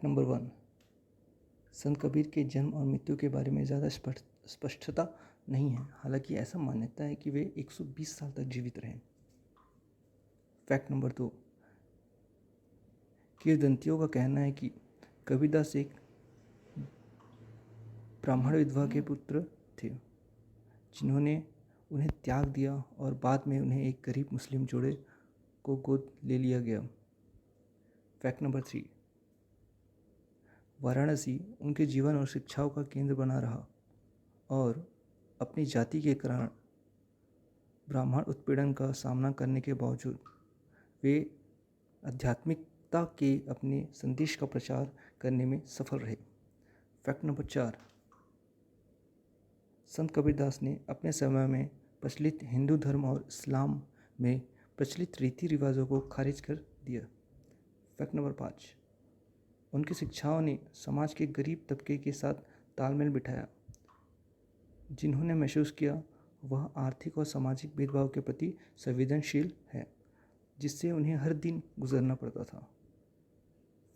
Fact number 1, संत कबीर के जन्म और मृत्यु के बारे में ज़्यादा स्पष्टता नहीं है, हालांकि ऐसा मान्यता है कि वे 120 साल तक जीवित रहे। फैक्ट नंबर 2, किंवदंतियों का कहना है कि कबीरदास एक ब्राह्मण विधवा के पुत्र थे जिन्होंने उन्हें त्याग दिया और बाद में उन्हें एक गरीब मुस्लिम जोड़े को गोद ले लिया गया। फैक्ट नंबर 3, वाराणसी उनके जीवन और शिक्षाओं का केंद्र बना रहा और अपनी जाति के कारण ब्राह्मण उत्पीड़न का सामना करने के बावजूद वे आध्यात्मिकता के अपने संदेश का प्रचार करने में सफल रहे। फैक्ट नंबर 4, संत कबीरदास ने अपने समय में प्रचलित हिंदू धर्म और इस्लाम में प्रचलित रीति रिवाजों को खारिज कर दिया। फैक्ट नंबर 5, उनकी शिक्षाओं ने समाज के गरीब तबके के साथ तालमेल बिठाया, जिन्होंने महसूस किया वह आर्थिक और सामाजिक भेदभाव के प्रति संवेदनशील है, जिससे उन्हें हर दिन गुजरना पड़ता था।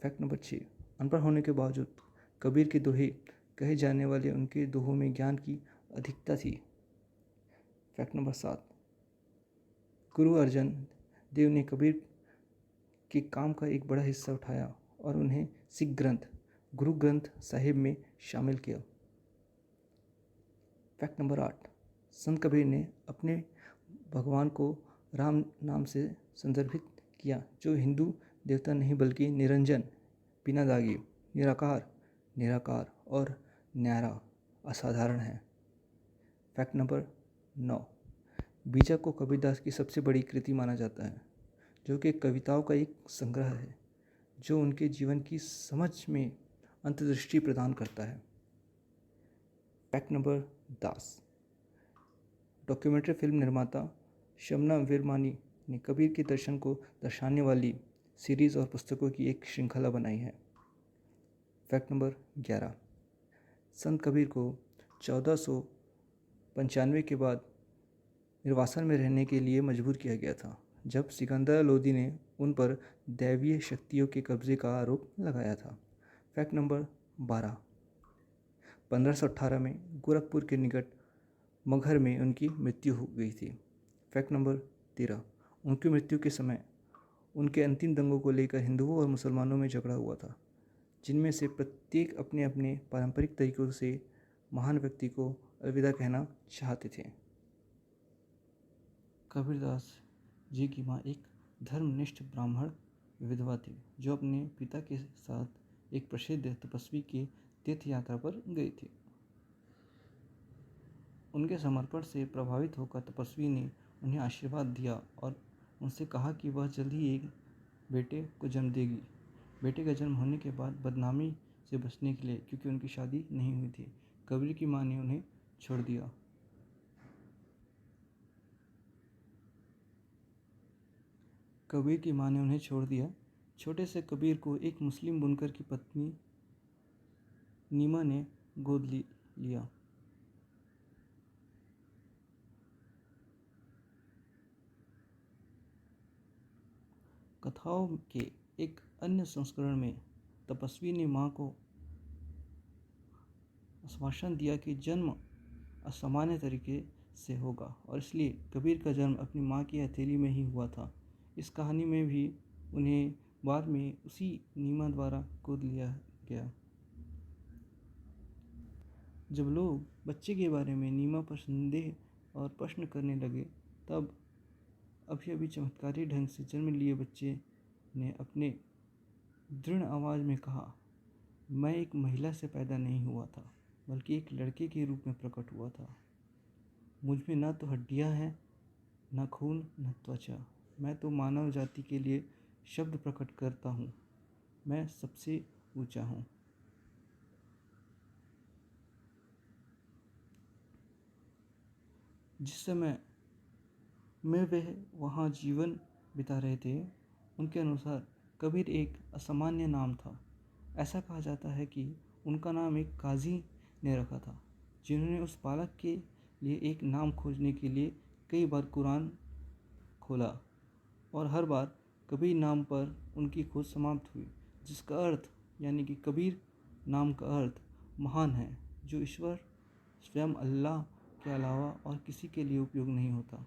फैक्ट नंबर 6, अनपढ़ होने के बावजूद कबीर के दोहे कहे जाने वाले उनके दोहों में ज्ञान की अधिकता थी। फैक्ट नंबर 7, गुरु अर्जन देव ने कबीर के काम का एक बड़ा हिस्सा उठाया और उन्हें सिख ग्रंथ गुरु ग्रंथ साहिब में शामिल किया। फैक्ट नंबर 8, संत कबीर ने अपने भगवान को राम नाम से संदर्भित किया, जो हिंदू देवता नहीं बल्कि निरंजन, बिना दागे, निराकार और न्यारा असाधारण है। फैक्ट नंबर 9, बीजा को कबीरदास की सबसे बड़ी कृति माना जाता है, जो कि कविताओं का एक संग्रह है जो उनके जीवन की समझ में अंतर्दृष्टि प्रदान करता है। फैक्ट नंबर 10, डॉक्यूमेंट्री फिल्म निर्माता शबनम विरमानी ने कबीर के दर्शन को दर्शाने वाली सीरीज़ और पुस्तकों की एक श्रृंखला बनाई है। फैक्ट नंबर 11, संत कबीर को 1495 के बाद निर्वासन में रहने के लिए मजबूर किया गया था, जब सिकंदर लोदी ने उन पर दैवीय शक्तियों के कब्जे का आरोप लगाया था। फैक्ट नंबर 12, 1518 में गोरखपुर के निकट मगहर में उनकी मृत्यु हो गई थी। फैक्ट नंबर 13, उनकी मृत्यु के समय उनके अंतिम दंगों को लेकर हिंदुओं और मुसलमानों में झगड़ा हुआ था, जिनमें से प्रत्येक अपने अपने पारंपरिक तरीकों से महान व्यक्ति को अलविदा कहना चाहते थे। कबीरदास जी की माँ एक धर्मनिष्ठ ब्राह्मण विधवा थी, जो अपने पिता के साथ एक प्रसिद्ध तपस्वी के तीर्थ यात्रा पर गई थी। उनके समर्पण से प्रभावित होकर तपस्वी ने उन्हें आशीर्वाद दिया और उनसे कहा कि वह जल्द ही एक बेटे को जन्म देगी। बेटे का जन्म होने के बाद बदनामी से बचने के लिए, क्योंकि उनकी शादी नहीं हुई थी, कबीर की माँ ने उन्हें छोड़ दिया। छोटे से कबीर को एक मुस्लिम बुनकर की पत्नी नीमा ने गोद लिया। कथाओं के एक अन्य संस्करण में तपस्वी ने माँ को आश्वासन दिया कि जन्म असामान्य तरीके से होगा और इसलिए कबीर का जन्म अपनी माँ की हथेली में ही हुआ था। इस कहानी में भी उन्हें बाद में उसी नीमा द्वारा गोद लिया गया। जब लोग बच्चे के बारे में नीमा पर संदेह और प्रश्न करने लगे, तब अभी चमत्कारी ढंग से जन्म लिए बच्चे ने अपने दृढ़ आवाज़ में कहा, मैं एक महिला से पैदा नहीं हुआ था, बल्कि एक लड़के के रूप में प्रकट हुआ था। मुझ में न तो हड्डियां हैं, न खून, न त्वचा। मैं तो मानव जाति के लिए शब्द प्रकट करता हूँ। मैं सबसे ऊंचा हूँ। जिस समय में वे वहाँ जीवन बिता रहे थे, उनके अनुसार कबीर एक असामान्य नाम था। ऐसा कहा जाता है कि उनका नाम एक काजी ने रखा था, जिन्होंने उस बालक के लिए एक नाम खोजने के लिए कई बार कुरान खोला और हर बार कबीर नाम पर उनकी खोज समाप्त हुई, जिसका अर्थ यानी कि कबीर नाम का अर्थ महान है, जो ईश्वर स्वयं अल्लाह के अलावा और किसी के लिए उपयोग नहीं होता।